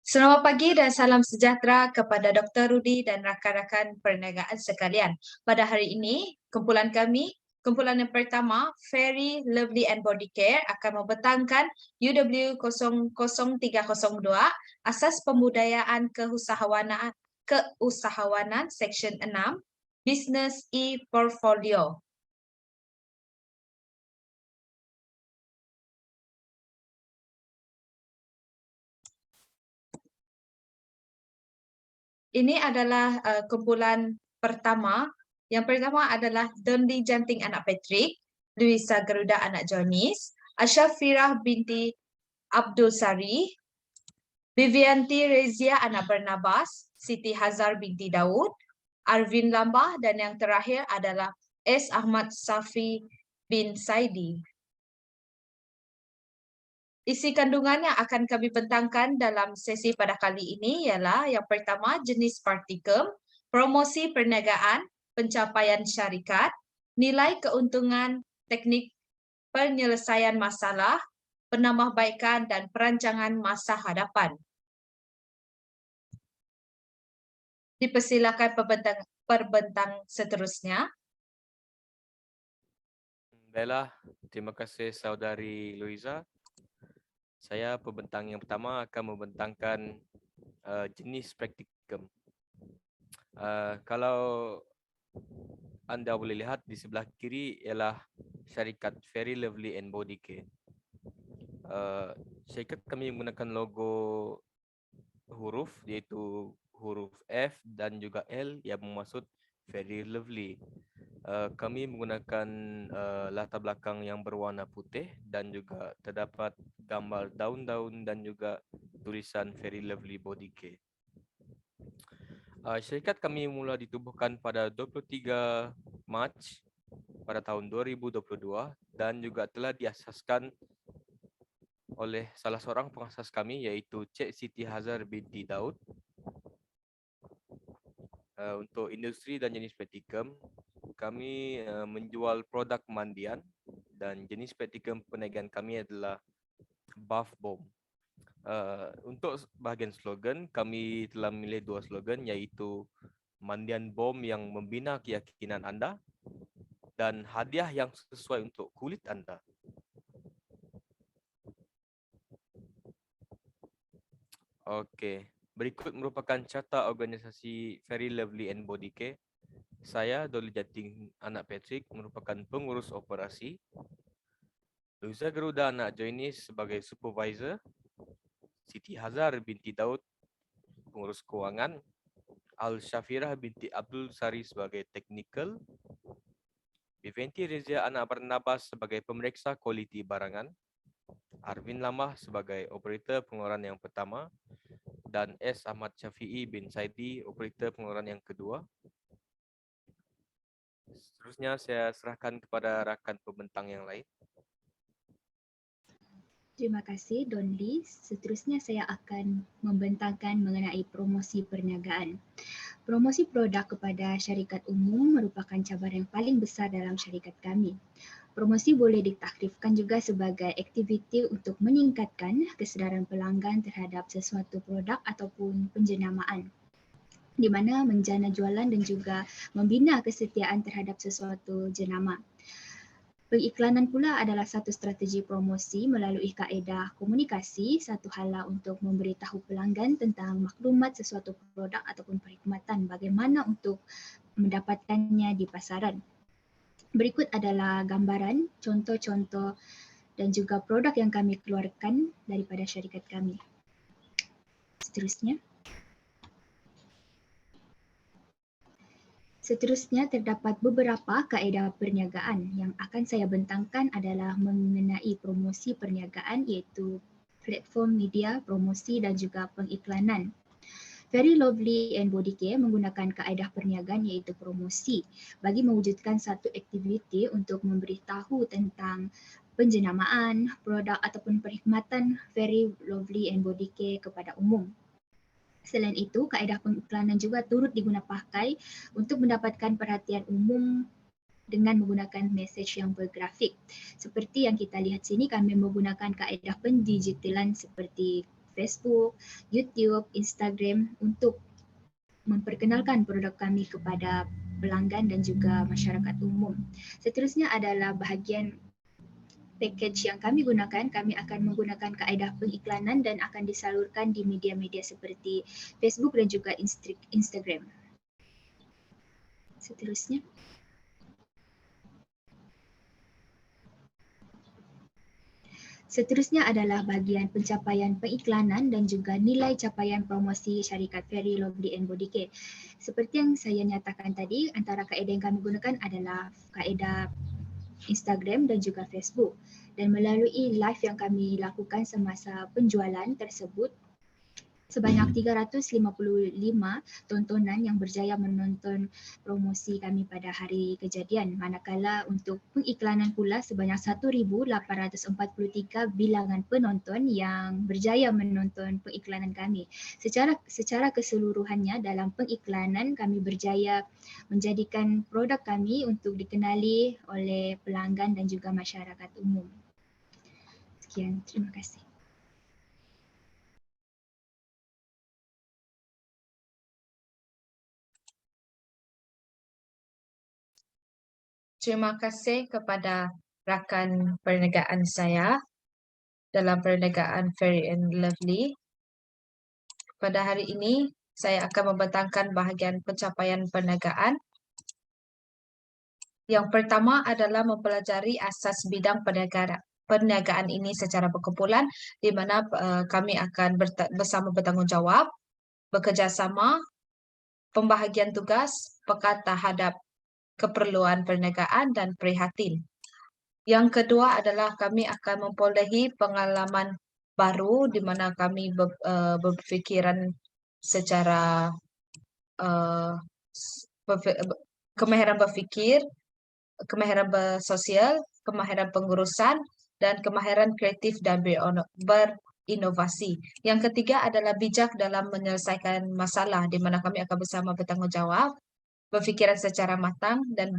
Selamat pagi dan salam sejahtera kepada Dr. Rudy dan rakan-rakan perniagaan sekalian. Pada hari ini, kumpulan yang pertama, Fairy Lovely and Body Care akan membentangkan UW 00302, Asas Pembudayaan Keusahawanan Seksyen 6, Business E-Portfolio. Ini adalah kumpulan pertama. Yang pertama adalah Donli Janting anak Patrick, Luisa Garuda anak Jonis, Asyafirah binti Abdul Sari, Vivianti Rezia anak Barnabas, Siti Hazar binti Daud, Arvin Lambah, dan yang terakhir adalah S. Ahmad Safi bin Saidi. Isi kandungan yang akan kami bentangkan dalam sesi pada kali ini ialah yang pertama, jenis partikel, promosi perniagaan, pencapaian syarikat, nilai keuntungan, teknik penyelesaian masalah, penambahbaikan dan perancangan masa hadapan. Dipersilakan perbentang seterusnya. Baiklah, terima kasih saudari Luisa. Saya pembentang yang pertama akan membentangkan jenis praktikum. Kalau anda boleh lihat di sebelah kiri ialah syarikat Fairy Lovely and Body Care. Syarikat kami menggunakan logo huruf iaitu huruf F dan juga L yang bermaksud Very Lovely. Kami menggunakan latar belakang yang berwarna putih dan juga terdapat gambar daun-daun dan juga tulisan Very Lovely Body Care. Syarikat kami mula ditubuhkan pada 23 Mac pada tahun 2022 dan juga telah diasaskan oleh salah seorang pengasas kami iaitu Cik Siti Hazar binti Daud. Untuk industri dan jenis praktikum, kami menjual produk mandian dan jenis praktikum perniagaan kami adalah bath bomb. Untuk bahagian slogan, kami telah memilih dua slogan iaitu mandian bom yang membina keyakinan anda dan hadiah yang sesuai untuk kulit anda. Okey, berikut merupakan carta organisasi Fairy Lovely and Body Care. Saya, Donli Janting anak Patrick, merupakan pengurus operasi. Luisa Garuda anak Joinis sebagai supervisor. Siti Hazar binti Daud, pengurus kewangan. Al-Syafirah binti Abdul Sari sebagai technical. Vivianti Rezia anak Barnabas sebagai pemeriksa kualiti barangan. Arvin Lambah sebagai operator pengeluaran yang pertama. Dan S. Ahmad Syafi'i bin Saidi, operator pengeluaran yang kedua. Seterusnya saya serahkan kepada rakan pembentang yang lain. Terima kasih Donli. Seterusnya saya akan membentangkan mengenai promosi perniagaan. Promosi produk kepada syarikat umum merupakan cabaran yang paling besar dalam syarikat kami. Promosi boleh ditakrifkan juga sebagai aktiviti untuk meningkatkan kesedaran pelanggan terhadap sesuatu produk ataupun penjenamaan, di mana menjana jualan dan juga membina kesetiaan terhadap sesuatu jenama. Pengiklanan pula adalah satu strategi promosi melalui kaedah komunikasi, satu hala untuk memberitahu pelanggan tentang maklumat sesuatu produk ataupun perkhidmatan, bagaimana untuk mendapatkannya di pasaran. Berikut adalah gambaran, contoh-contoh dan juga produk yang kami keluarkan daripada syarikat kami. Seterusnya terdapat beberapa kaedah perniagaan yang akan saya bentangkan adalah mengenai promosi perniagaan iaitu platform media, promosi dan juga pengiklanan. Fairy Lovely and Body Care menggunakan kaedah perniagaan iaitu promosi bagi mewujudkan satu aktiviti untuk memberitahu tentang penjenamaan, produk ataupun perkhidmatan Fairy Lovely and Body Care kepada umum. Selain itu, kaedah pengiklanan juga turut digunakan pakai untuk mendapatkan perhatian umum dengan menggunakan mesej yang bergrafik. Seperti yang kita lihat sini, kami menggunakan kaedah pendigitalan seperti Facebook, YouTube, Instagram untuk memperkenalkan produk kami kepada pelanggan dan juga masyarakat umum. Seterusnya adalah bahagian package yang kami gunakan. Kami akan menggunakan kaedah pengiklanan dan akan disalurkan di media-media seperti Facebook dan juga Instagram. Seterusnya. Seterusnya adalah bahagian pencapaian pengiklanan dan juga nilai capaian promosi syarikat Fairy Lovely and Body Care. Seperti yang saya nyatakan tadi, antara kaedah yang kami gunakan adalah kaedah Instagram dan juga Facebook. Dan melalui live yang kami lakukan semasa penjualan tersebut, sebanyak 355 tontonan yang berjaya menonton promosi kami pada hari kejadian. Manakala untuk pengiklanan pula sebanyak 1,843 bilangan penonton yang berjaya menonton pengiklanan kami. Secara keseluruhannya dalam pengiklanan kami berjaya menjadikan produk kami untuk dikenali oleh pelanggan dan juga masyarakat umum. Sekian, terima kasih. Terima kasih kepada rakan perniagaan saya dalam perniagaan Fairy and Lovely. Pada hari ini, saya akan membentangkan bahagian pencapaian perniagaan. Yang pertama adalah mempelajari asas bidang perniagaan ini secara berkumpulan, di mana kami akan bersama bertanggungjawab, bekerjasama, pembahagian tugas, peka terhadap keperluan perniagaan dan prihatin. Yang kedua adalah kami akan memperolehi pengalaman baru di mana kami berfikiran secara kemahiran berfikir, kemahiran bersosial, kemahiran pengurusan, dan kemahiran kreatif dan berinovasi. Yang ketiga adalah bijak dalam menyelesaikan masalah di mana kami akan bersama bertanggungjawab, berfikiran secara matang dan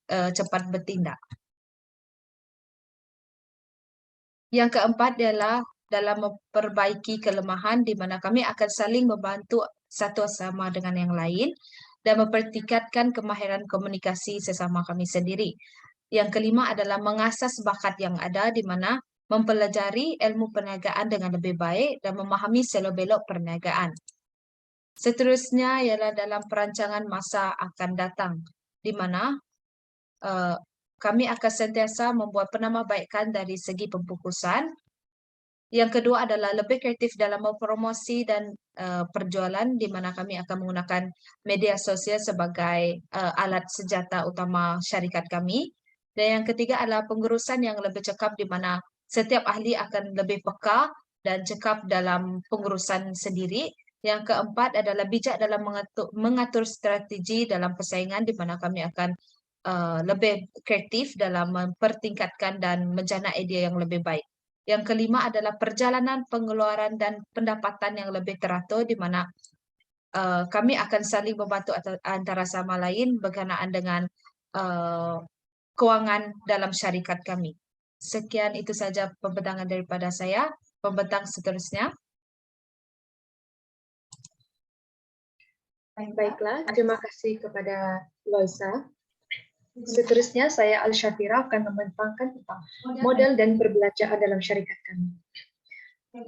cepat bertindak. Yang keempat adalah dalam memperbaiki kelemahan di mana kami akan saling membantu satu sama dengan yang lain dan mempertingkatkan kemahiran komunikasi sesama kami sendiri. Yang kelima adalah mengasah bakat yang ada di mana mempelajari ilmu perniagaan dengan lebih baik dan memahami selok-belok perniagaan. Seterusnya ialah dalam perancangan masa akan datang, di mana kami akan sentiasa membuat penambahbaikan dari segi pembungkusan. Yang kedua adalah lebih kreatif dalam mempromosi dan perjualan, di mana kami akan menggunakan media sosial sebagai alat senjata utama syarikat kami. Dan yang ketiga adalah pengurusan yang lebih cekap, di mana setiap ahli akan lebih peka dan cekap dalam pengurusan sendiri. Yang keempat adalah bijak dalam mengatur strategi dalam persaingan, di mana kami akan lebih kreatif dalam mempertingkatkan dan menjana idea yang lebih baik. Yang kelima adalah perjalanan pengeluaran dan pendapatan yang lebih teratur, di mana kami akan saling membantu antara sama lain berkenaan dengan kewangan dalam syarikat kami. Sekian itu saja pembentangan daripada saya. Pembentang seterusnya. Baiklah, terima kasih kepada Loisa. Seterusnya saya Al-Syafira akan membentangkan tentang modal dan perbelanjaan dalam syarikat kami.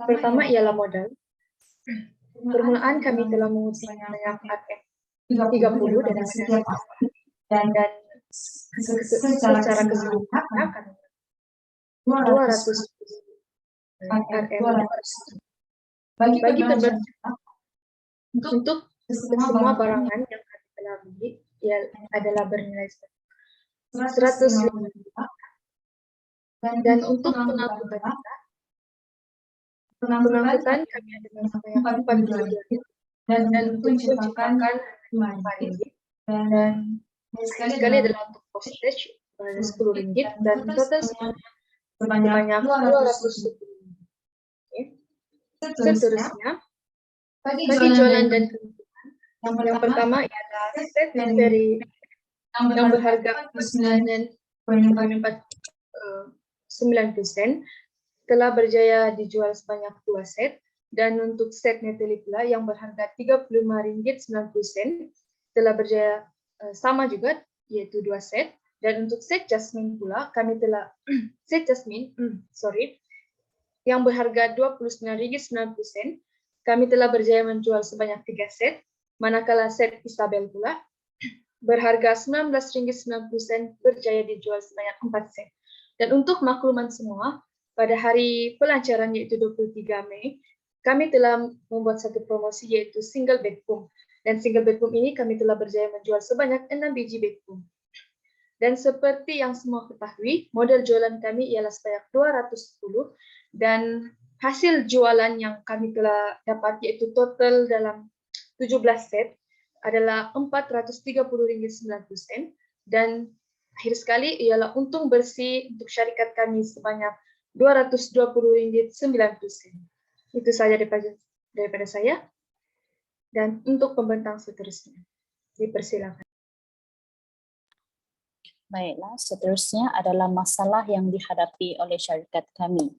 Pertama ialah modal. Permulaan kami telah mengutip banyak RM 30 dari setiap awal dan secara keseluruhan akan 200 RM bagi perbelanjaan untuk semua barangan yang kami telah beli adalah bernilai 150 juta. Dan untuk pengangkutan kami adalah sebanyak 42 juta. Dan untuk pencetakan RM5 dan sekali adalah untuk postage 10 ringgit dan total sebanyak 210 ringgit. Seterusnya bagi jualan dan keuntungan, yang pertama ialah set dari yang berharga 9.49% telah berjaya dijual sebanyak 2 set Dan untuk set Neteli pula yang berharga Rp35.90 telah berjaya sama juga, yaitu 2 set. Dan untuk set Jasmine pula kami telah set Jasmine, yang berharga Rp29.90 kami telah berjaya menjual sebanyak 3 set. Manakala set Isabel pula berharga Rp19.90 berjaya dijual sebanyak 4 set. Dan untuk makluman semua, pada hari pelancaran yaitu 23 Mei, kami telah membuat satu promosi yaitu single bed boom. Dan single bed boom ini kami telah berjaya menjual sebanyak 6 biji bed boom. Dan seperti yang semua ketahui, model jualan kami ialah sebanyak 210 dan hasil jualan yang kami telah dapat yaitu total dalam 17 set adalah Rp430.90 dan akhir sekali ialah untung bersih untuk syarikat kami sebanyak Rp220.90. Itu saja daripada saya. Dan untuk pembentang seterusnya, dipersilakan. Baiklah, seterusnya adalah masalah yang dihadapi oleh syarikat kami.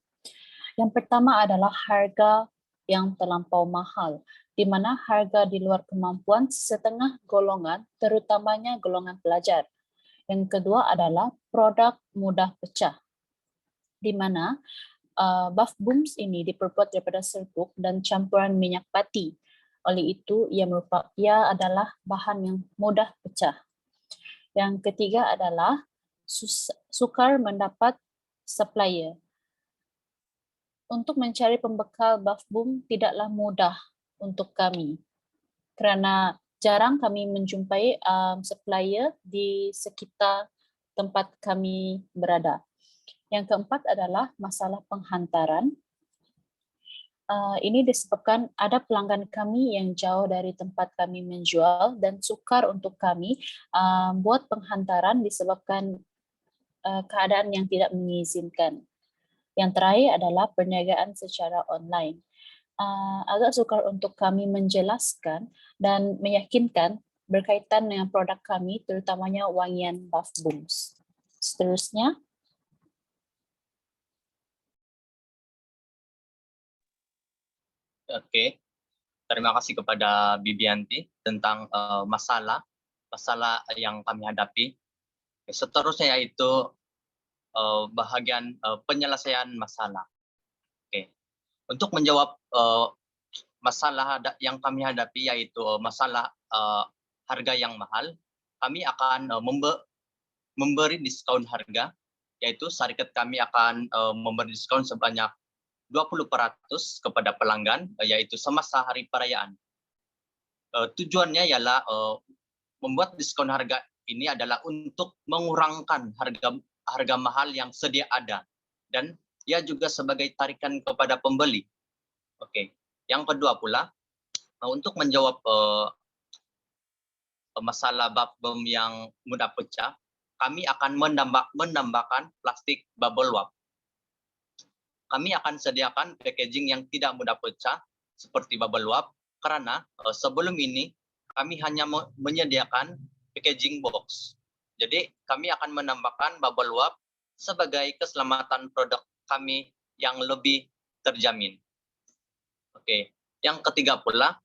Yang pertama adalah harga yang terlampau mahal, di mana harga di luar kemampuan setengah golongan, terutamanya golongan pelajar. Yang kedua adalah produk mudah pecah, di mana bath booms ini diperbuat daripada serbuk dan campuran minyak pati. Oleh itu, ia adalah bahan yang mudah pecah. Yang ketiga adalah sukar mendapat supplier. Untuk mencari pembekal bath boom tidaklah mudah untuk kami, kerana jarang kami menjumpai supplier di sekitar tempat kami berada. Yang keempat adalah masalah penghantaran. Ini disebabkan ada pelanggan kami yang jauh dari tempat kami menjual dan sukar untuk kami buat penghantaran disebabkan keadaan yang tidak mengizinkan. Yang terakhir adalah perniagaan secara online. Agak sukar untuk kami menjelaskan dan meyakinkan berkaitan dengan produk kami, terutamanya wangian bath booms. Seterusnya, Oke, terima kasih kepada Bibianti tentang masalah yang kami hadapi. Seterusnya yaitu bahagian penyelesaian masalah. Oke, untuk menjawab masalah yang kami hadapi yaitu masalah harga yang mahal, kami akan memberi diskon harga, yaitu syarikat kami akan memberi diskon sebanyak 20% kepada pelanggan, yaitu semasa hari perayaan. Tujuannya ialah membuat diskon harga ini adalah untuk mengurangkan harga mahal yang sedia ada, dan ia juga sebagai tarikan kepada pembeli. Oke. Yang kedua pula, untuk menjawab masalah bath boom yang mudah pecah, kami akan menambahkan plastik bubble wrap. Kami akan sediakan packaging yang tidak mudah pecah seperti bubble wrap, karena sebelum ini kami hanya menyediakan packaging box. Jadi kami akan menambahkan bubble wrap sebagai keselamatan produk kami yang lebih terjamin. Oke, yang ketiga pula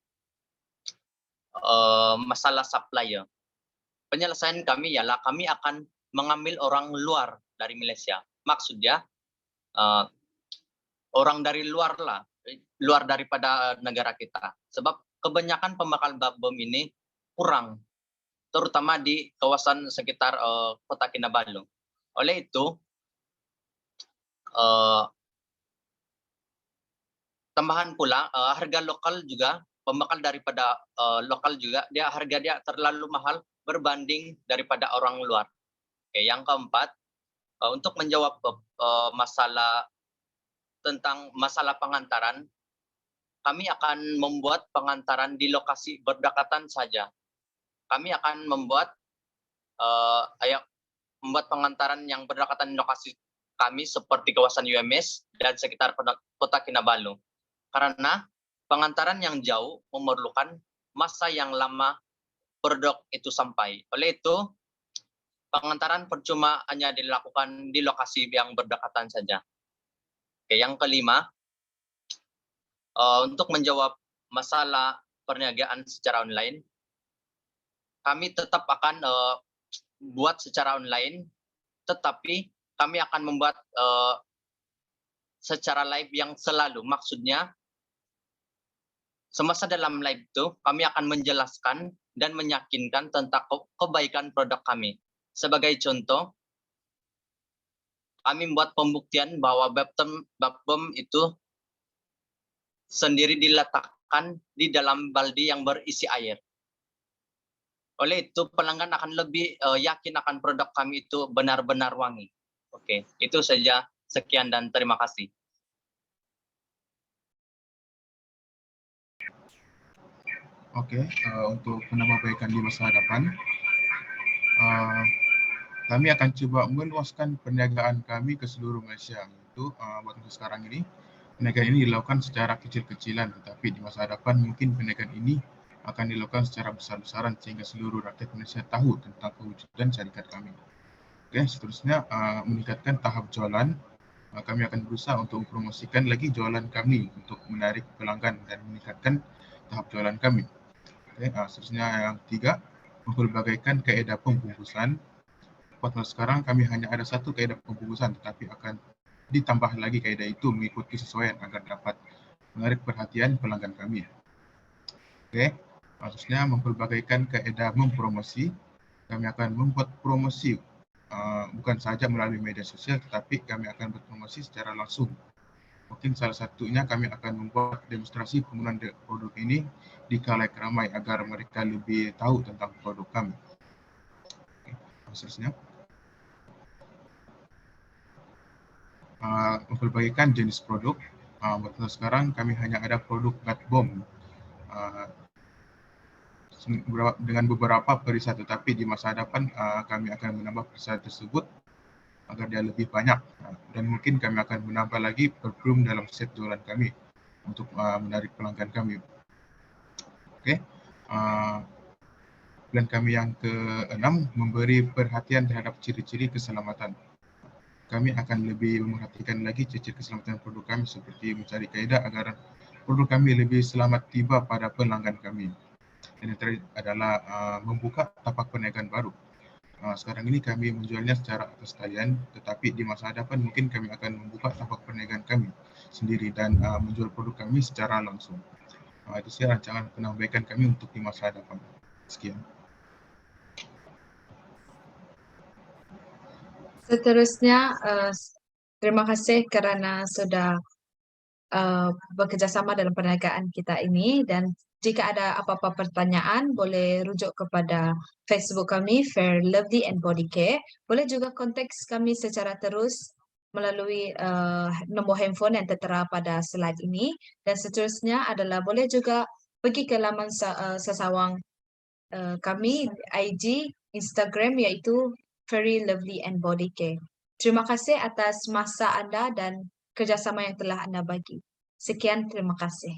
masalah supplier. Penyelesaian kami ialah kami akan mengambil orang luar dari Malaysia. Maksudnya orang dari luar daripada negara kita. Sebab kebanyakan pembekal bath boom ini kurang, terutama di kawasan sekitar Kota Kinabalu. Oleh itu, tambahan pula harga lokal juga, pembekal daripada lokal juga, harga dia terlalu mahal berbanding daripada orang luar. Oke, yang keempat, untuk menjawab tentang masalah pengantaran, kami akan membuat pengantaran di lokasi berdekatan saja. Kami akan membuat pengantaran yang berdekatan di lokasi kami seperti kawasan UMS dan sekitar Kota Kinabalu. Karena pengantaran yang jauh memerlukan masa yang lama produk itu sampai. Oleh itu, pengantaran percuma hanya dilakukan di lokasi yang berdekatan saja. Oke, yang kelima, untuk menjawab masalah perniagaan secara online, kami tetap akan buat secara online, tetapi kami akan membuat secara live yang selalu. Maksudnya, semasa dalam live itu, kami akan menjelaskan dan meyakinkan tentang kebaikan produk kami. Sebagai contoh, kami membuat pembuktian bahwa Baptem itu sendiri diletakkan di dalam baldi yang berisi air. Oleh itu, pelanggan akan lebih yakin akan produk kami itu benar-benar wangi. Oke, itu saja. Sekian dan terima kasih. Oke, untuk penambahbaikan di masa hadapan, kami akan coba meluaskan perniagaan kami ke seluruh Malaysia. Itu buat untuk sekarang ini, perniagaan ini dilakukan secara kecil-kecilan, tetapi di masa hadapan mungkin perniagaan ini akan dilakukan secara besar-besaran sehingga seluruh rakyat Malaysia tahu tentang kewujudan syarikat kami. Oke, seterusnya meningkatkan tahap jualan. Kami akan berusaha untuk mempromosikan lagi jualan kami untuk menarik pelanggan dan meningkatkan tahap jualan kami. Oke, seterusnya yang ketiga, mempelbagaikan kaedah pembungkusan. Pada sekarang kami hanya ada satu kaedah pembungkusan, tetapi akan ditambah lagi kaedah itu mengikuti kesesuaian agar dapat menarik perhatian pelanggan kami. Oke, seterusnya mempelbagaikan kaedah mempromosi. Kami akan membuat promosi bukan sahaja melalui media sosial, tetapi kami akan berpromosi secara langsung. Mungkin salah satunya kami akan membuat demonstrasi penggunaan produk ini di khalayak ramai agar mereka lebih tahu tentang produk kami. Seterusnya, memperbagikan jenis produk. Betul sekarang kami hanya ada produk Bat Bomb dengan beberapa perisai, tetapi di masa hadapan kami akan menambah perisai tersebut agar dia lebih banyak, dan mungkin kami akan menambah lagi perfume dalam set jualan kami untuk menarik pelanggan kami. Oke, plan kami yang ke-6, memberi perhatian terhadap ciri-ciri keselamatan. Kami akan lebih memerhatikan lagi ciri-ciri keselamatan produk kami seperti mencari kaedah agar produk kami lebih selamat tiba pada pelanggan kami. Dan yang terakhir adalah membuka tapak perniagaan baru. Sekarang ini kami menjualnya secara atas talian, tetapi di masa hadapan mungkin kami akan membuka tapak perniagaan kami sendiri dan menjual produk kami secara langsung. Itu saja rancangan penambahbaikan kami untuk di masa hadapan. Sekian. Seterusnya, terima kasih kerana sudah bekerjasama dalam perniagaan kita ini, dan jika ada apa-apa pertanyaan boleh rujuk kepada Facebook kami Fair Lovely and Body Care. Boleh juga kontak kami secara terus melalui nombor handphone yang tertera pada slide ini, dan seterusnya adalah boleh juga pergi ke laman sesawang kami IG, Instagram, iaitu Very Lovely and Body Care. Terima kasih atas masa anda dan kerjasama yang telah anda bagi. Sekian, terima kasih.